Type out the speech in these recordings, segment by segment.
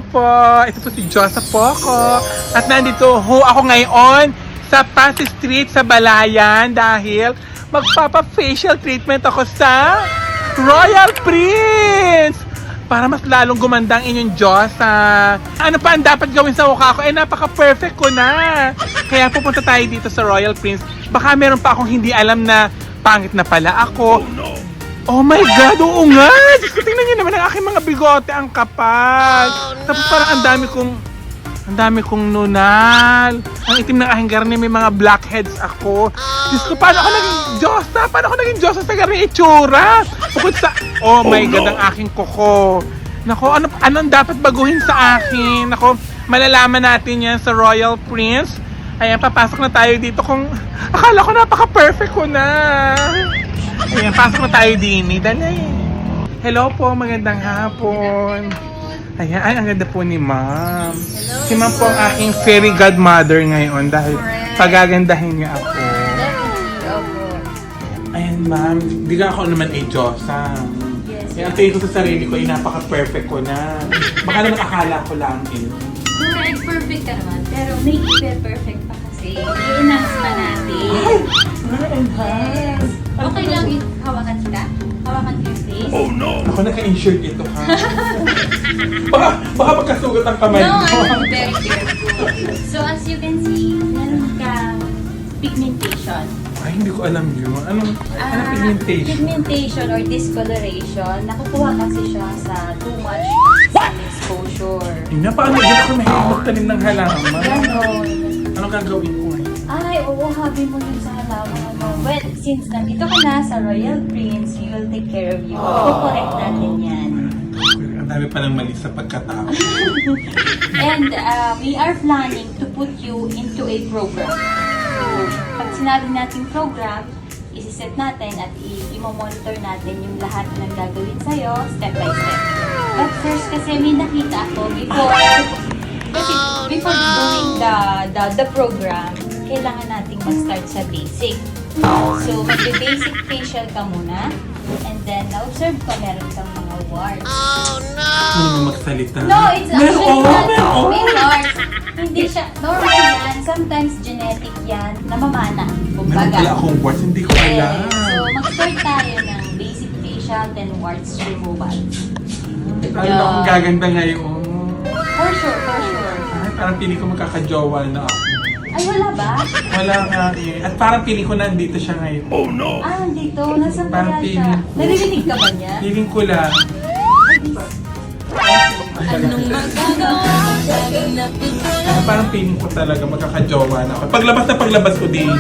po. Ito po si Josa Poco. At nandito ho ako ngayon sa Pasig Street sa Balayan dahil magpapa-facial treatment ako sa Royal Prince para mas lalong gumanda ang inyong Diyosa. Ano pa ang dapat gawin sa mukha ko? Napaka-perfect ko na. Kaya pupunta tayo dito sa Royal Prince. Baka meron pa akong hindi alam na pangit na pala ako. Oh my God, oo nga! Diyos ko, tingnan niyo naman ang aking mga bigote, ang kapal. Tapos parang ang dami kong nunal. Ang itim ng aking garni, may mga blackheads ako. Diyos ko, paano ako naging Diyosa? Paano ako naging Diyosa sa garni itsura? Bukod sa, oh my God, ang aking kuko. Nako, anong dapat baguhin sa akin? Nako, malalaman natin yan sa Royal Prince. Ayan, papasok na tayo dito kung akala ko napaka-perfect ko na. Ayan, pasok na tayo din. Dali. Hello po, magandang hapon. Ayan, ay, ang ganda po ni Ma'am. Si Ma'am po ang aking fairy godmother ngayon dahil pagagandahin niya ako. Ayan, Ma'am, di ka ako naman ay Diyosa. Yes. Ang tingin ko sa sarili ko ay napaka-perfect ko na. Baka naman akala ko lang Correct, perfect ka naman. Pero may perfect pa kasi. I-enhance na natin. Yes. Okay lang hawakan kita? Hawakan ko yung face? Oh no! Ako naka-insure ito ha. baka magkasugat ang kamay No, ko. I'm very careful. So as you can see, meron kang pigmentation. Ay, hindi ko alam yun. Anong pigmentation? Pigmentation or discoloration, nakukuha kasi siya sa too much sun exposure. Yun na, paano yun ako mahilig magtanim ng halaman? Ganon. Anong gagawin ko ngayon? Ay, oo, habi mo yun sa halaman mo. Well, since nandito ka na sa Royal Prince, we will take care of you. Kukorek natin yan. Ang dami pa ng mali sa pagkatao. And we are planning to put you into a program. So, pag sinabi natin program, isi-set natin at i-monitor natin yung lahat ng gagawin sa'yo, step by step. But first, kasi may nakita ako before doing the program, kailangan nating mag-start sa basic. So, mag-basic facial ka muna, and then na-observe ko meron kang mga warts. Ano mo magsalita? No, it's actually Meron! may warts. Hindi siya, normal yan. Sometimes genetic yan, namamana. Meron pala akong warts, hindi ko alam. So, mag-start tayo ng basic facial, then warts removal. Paano na akong gaganda ngayon? For sure, for sure. Ay, parang pili ko magkakajowa na ako. Ay, wala ba? Wala nga eh. At parang pili ko nandito siya ngayon. Oh no! Ah, dito. Nasaan Parang kaya siya? feeling ko. Naririnig ka ba niya? Piling ko lang. Anong magagawa? Parang feeling ko talaga magkakajowa na ako. Paglabas ko din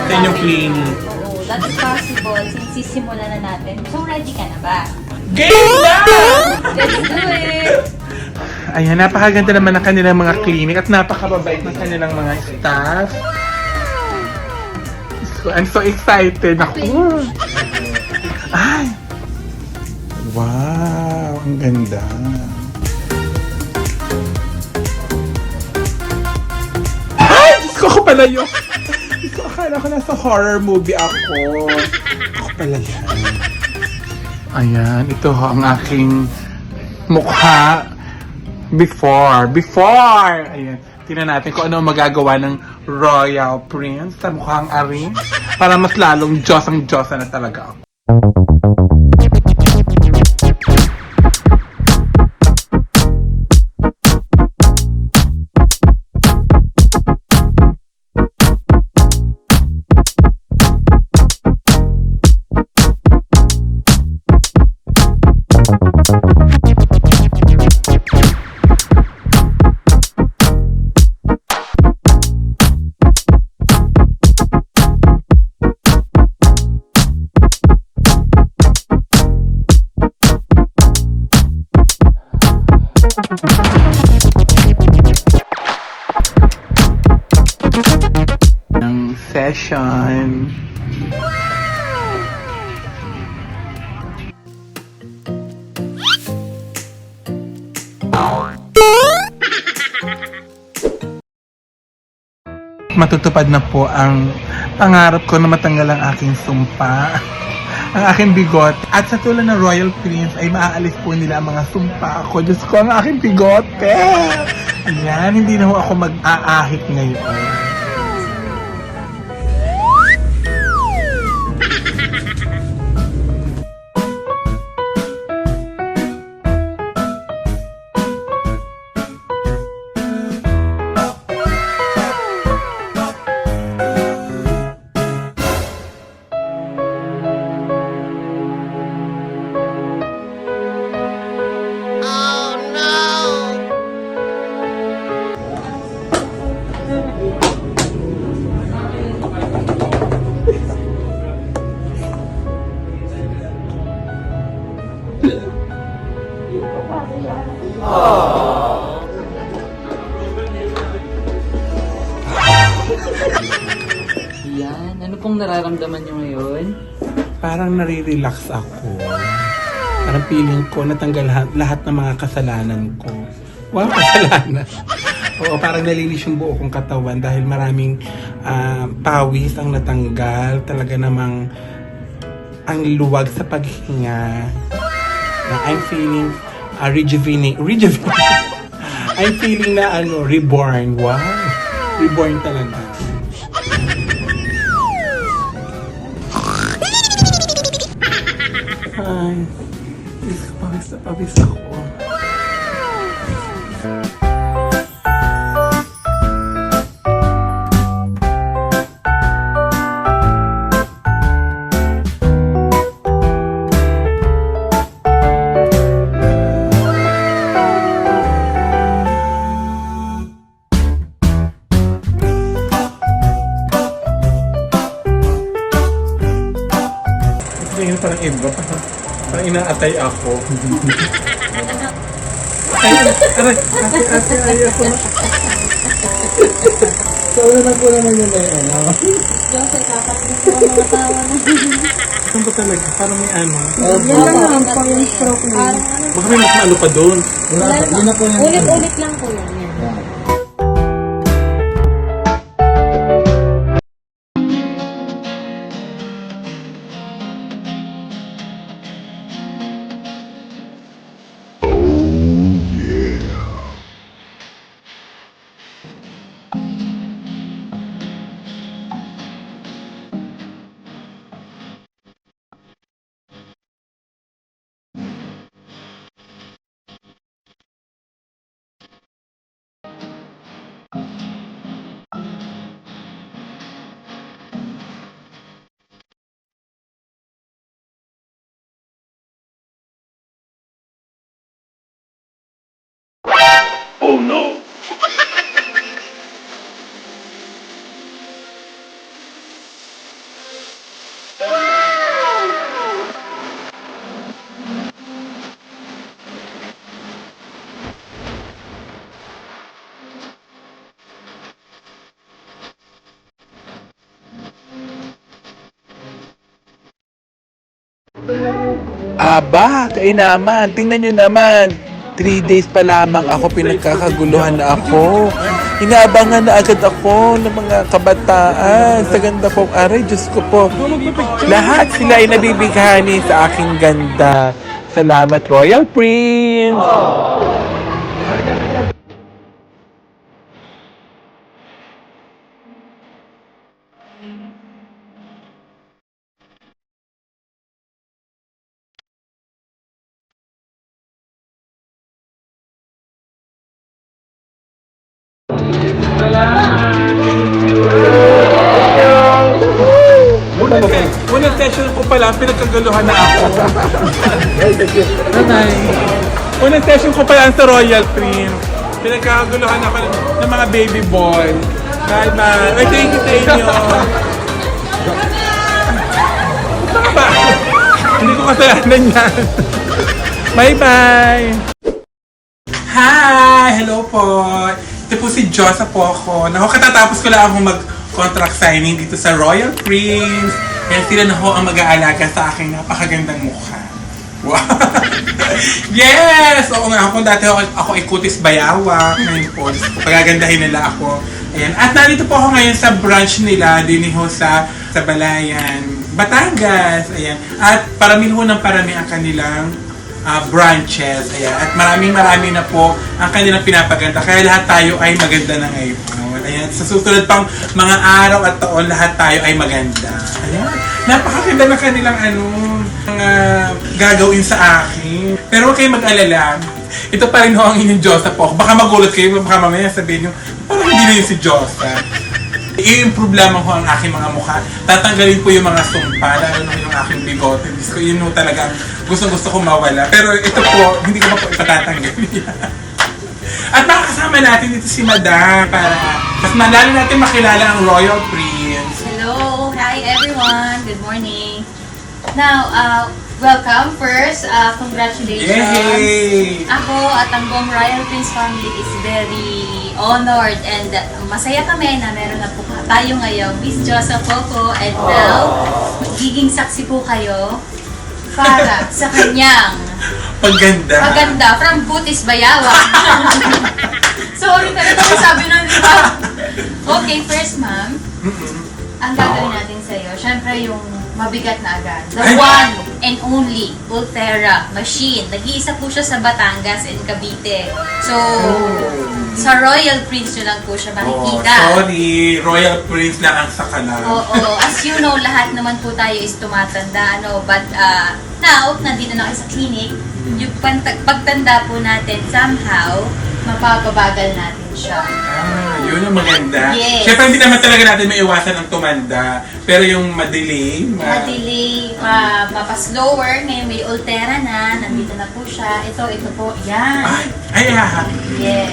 sa inyong clinic. Oo, that's possible. Since sisimulan na natin. So, ready ka na ba? Game na! Let's do it! Ayan, napakaganda naman ng kanilang mga clinic at napakababait ng kanilang mga staff. So, I'm so excited. Ako. Ay! Wow! Ang ganda. Ay! Diyos ko, ako pala yun. Diyos ko, akala ko nasa horror movie ako. Ako pala yan. Ayan, ito ho ang aking mukha before. Ayan, tingnan natin kung ano ang magagawa ng Royal Prince sa mukhang ari para mas lalong Diyosang-Diyosa na talaga ako. Ng session. Matutupad na po ang pangarap ko na matanggal ang aking sumpa. ang aking bigot. At sa tulad ng Royal Prince ay maaalis po nila ang mga sumpa ko. Diyos ko, ang aking bigote. Ayan, hindi na ho ako mag-aahit ngayon. Yan, ano pong nararamdaman nyo ngayon? Parang nare-relax ako. Parang feeling ko natanggal lahat ng mga kasalanan ko. Wow, kasalanan. Oo, parang nalinis yung buo kong katawan dahil maraming pawis ang natanggal. Talaga namang ang luwag sa paghinga. I'm feeling rejuvenate. I'm feeling na reborn. Wow. Reborn talaga. Ay, pawis na pawis ako. Tingin parang iba, parang inaatay ako. Ay, aray, ate, ayoko na. So, na po naman yun ay Joseph, kakapit ko ang mga tawa na. Saan ba talaga? Parang may ano? Yan lang po yung stroke na. Baka may mas maano pa doon. Ulit-ulit lang po yan. Oh no! Aba, kainaman. Tingnan nyo naman. 3 days pa lamang ako, pinagkakaguluhan na ako. Inaabangan na agad ako ng mga kabataan sa ganda pong aray. Diyos ko po. Lahat sila ay nabibighani sa aking ganda. Salamat, Royal Prince! Unang session ko pala, pinagkagaluhan na ako. Unang session ko pala sa Royal Prince. Pinagkaguluhan ako ng mga baby boy. Bye-bye. Ay, thank you sa inyo. Saka ba? Hindi ko kasalanan yan. Bye-bye. Hi! Hello po. Ito po si Josa po ako. Katatapos ko lang ako mag-contract signing dito sa Royal Prince. Kaya sila na ho ang mag-aalaga sa aking napakagandang mukha. Wow! Yes! Oo nga, kung dati ako ay kutis bayawak. Ngayon po, pagagandahin nila ako. Ayan. At nandito po ako ngayon sa branch nila, din ho sa Balayan. Batangas. Ayan. At parami ng parami ang kanilang branches. Ayan. At marami na po ang kanilang pinapaganda. Kaya lahat tayo ay maganda na ngayon. Ayan. Sa susunod pang mga araw at taon, lahat tayo ay maganda. Ayan. Napakaganda ng kanilang mga gagawin sa akin. Pero huwag kayong mag-alala. Ito pa rin ho ang inyong Diyosa po. Baka magulat kayo, baka mamaya sabihin nyo, parang hindi na yun si Diyosa. I-improve lamang ho ang aking mga mukha. Tatanggalin po yung mga sumpa, lalo na yung aking bigote. Gusto, yun ho talagang gusto ko mawala. Pero ito po, hindi ko pa po ipatatanggal. At makakasama natin dito si Madam para mas malalo natin makilala ang Royal Prince. Hello! Hi everyone! Good morning! Now, welcome first. Congratulations! Yay! Ako at ang buong Royal Prince family is very honored and masaya kami na meron na po tayo ngayon, Miss Josa Poco, and now, magiging saksi po kayo para sa kanyang Paganda. from Butis Bayawan. Sorry talaga kung sabi nun, di ba? Okay, first ma'am, ang gagawin natin sa'yo, syempre yung mabigat na agad. The Ay! one and only Ultera machine. Nag-iisa po siya sa Batangas and Cavite. So, sa Royal Prince nyo lang po siya makikita. Sorry, Royal Prince lang ang sakala. Oo, as you know, lahat naman po tayo is tumatanda, but now, nandito na kayo sa clinic, yung pagtanda po natin, somehow, mapapabagal natin siya. Yun ang maganda. Yes. Siyempre, hindi naman talaga natin may iwasan ang tumanda. Pero yung madelay, Madelay, mapaslower, ngayon may Ultera na, nandito na po siya. Ito po, yan. Yes.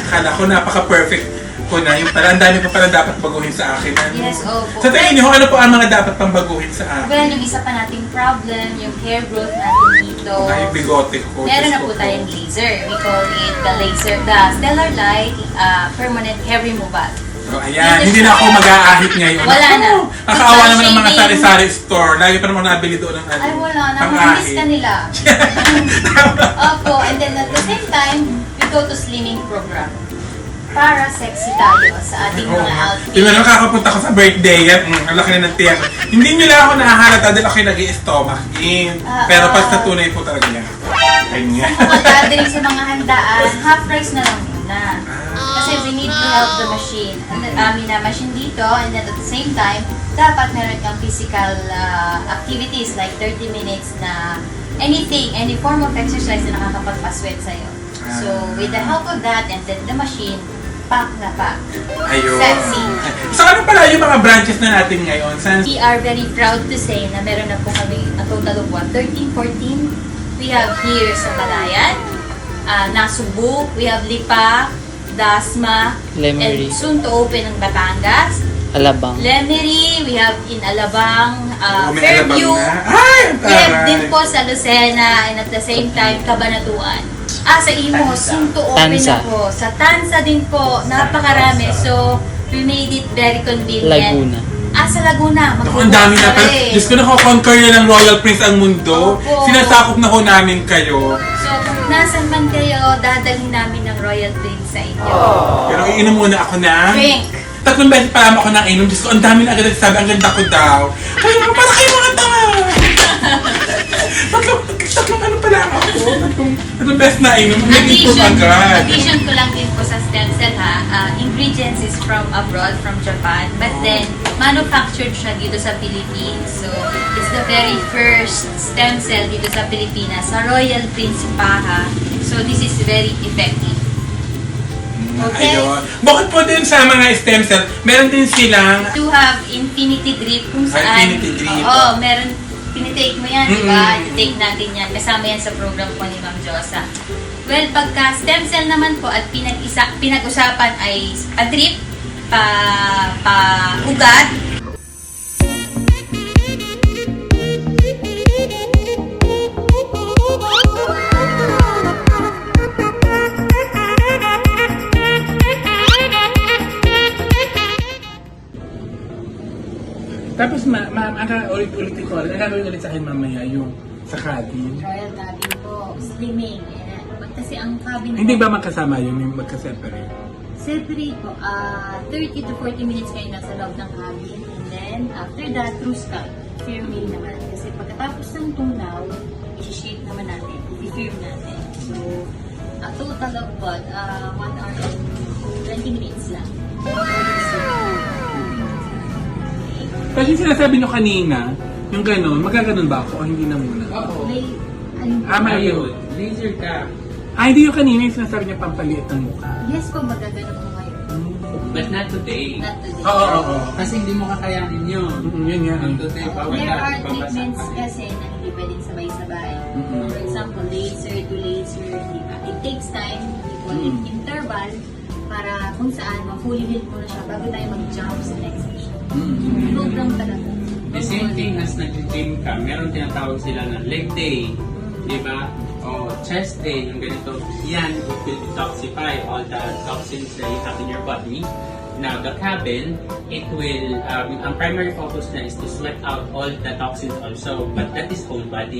Akala ko napaka-perfect ko na. Yung pala, ang dami pa pala dapat baguhin sa akin. Yes, opo. Sa tingin niyo, ano po ang mga dapat pang baguhin sa akin? Well, yung isa pa nating problem, yung hair growth natin dito. Ay, bigote ko. Meron Diyos na ko po tayong laser. We call it the Stellar Light Permanent Hair Removal. So, ayan, hindi na ako mag-aahit ngayon. Wala na. Nakakaawa naman ng mga Shading. sari-sari store. Lagi pa naman nabili doon ng Ay, wala na. pang-ahit. Mamiss ka nila. Opo, and then at the same time, we go to slimming program. Para sexy tayo sa ating mga outfits. Yung nakakapunta ko sa birthday, ang laki na ng tiyak. Hindi nyo lang ako nahahalata dahil ako nag-i-stomach in. Pero pag sa tunay po talaga yan. Ganyan. Sa mga gathering, sa mga handaan, half price na lang muna. Kasi we need to help the machine. Machine dito, and then at the same time, dapat meron kang physical activities like 30 minutes na anything, any form of exercise na nakakapagpa-sweat sa'yo. So, with the help of that and then the machine, pack na pack. Ayun. Sexy. So ano pala yung mga branches na natin ngayon? We are very proud to say na meron na po kami a total of 13, 14. We have here sa Malayan, Nasubu, we have Lipa, Dasma, Lemery. and soon to open ang Batangas. Alabang. Lemery, we have in Alabang, May Fairview. alabang na. Ay, ang We have taray. din po sa Lucena and at the same time Cabanatuan. Sa Imos, soon to open Tansa. na po. Sa Tansa din po, napakarami. So, we made it very convenient. Laguna. Sa Laguna. Naku, ang dami na. Pero, Diyos ko, nakakonquer na ng Royal Prince ang mundo. Opo. Sinasakop na ho namin kayo. So, kung nasan man kayo, dadalhin namin ng Royal Prince sa inyo. Pero iinom muna ako na. Drink. 3 beses pa lang ako nang inom. Diyos ko, ang dami na agad nagsasabi. Ang ganda ko daw. Kaya para kayo mga tanga. Tatlong ano pala ako. Tatlong beses na inom. Nag-improve agad. Addition ko lang din po sa stem cell ingredients is from abroad, from Japan. But then, manufactured siya dito sa Philippines. So, it's the very first stem cell dito sa Pilipinas, sa Royal Prince Paha. So, this is very effective. Okay. Ayun. Bukod po din sa mga stem cell, meron din silang To have infinity drip kung saan. Infinity drip. Oo, meron. Tinitake mo yan, di ba? Tinitake natin yan. Kasama yan sa program po ni Ma'am Josa. Well, pagka stem cell naman po at pinag-usapan ay pa-drip, pa-ugat, Tapos ma'am, ulit-ulit ko, ang gagawin ulit sa akin mamaya yung sa cabin. Royal cabin po, slimming. Kasi ang cabin Hindi po, ba magkasama yun, yung magka-separate? separate po, 30 to 40 minutes kayo nasa loob ng cabin. And then, after that, through Skype. firming naman. Kasi pagkatapos ng tunaw, isi-shape naman natin, i-firm natin. So, a total of what? 1 hour and 20 minutes lang. Kasi sinasabi nyo kanina, yung gano'n, magaganon ba ako o hindi na muna? May, Ayun. Laser ka. Hindi yung kanina yung sinasabi niya pampaliit ng mukha. yes po, magaganon po ngayon. But not today. Not today. Oo. Kasi hindi mo kakayanin yun. Yun nga. Ang today, bawal There are natin babasa treatments pa. kasi na hindi pwedeng sabay-sabay. Mhm. For example, laser to laser, di ba? It takes time, we call it interval, para kung saan ma-fully heal mo na siya bago tayo mag-jump sa next session. Program talaga. The same thing as nag-gym ka, meron tinatawag sila na leg day, di ba? O chest day, yung ganito. Yan, it will detoxify all the toxins that you have in your body. Now, the cabin, it will, ang primary focus na is to sweat out all the toxins also, but that is whole body.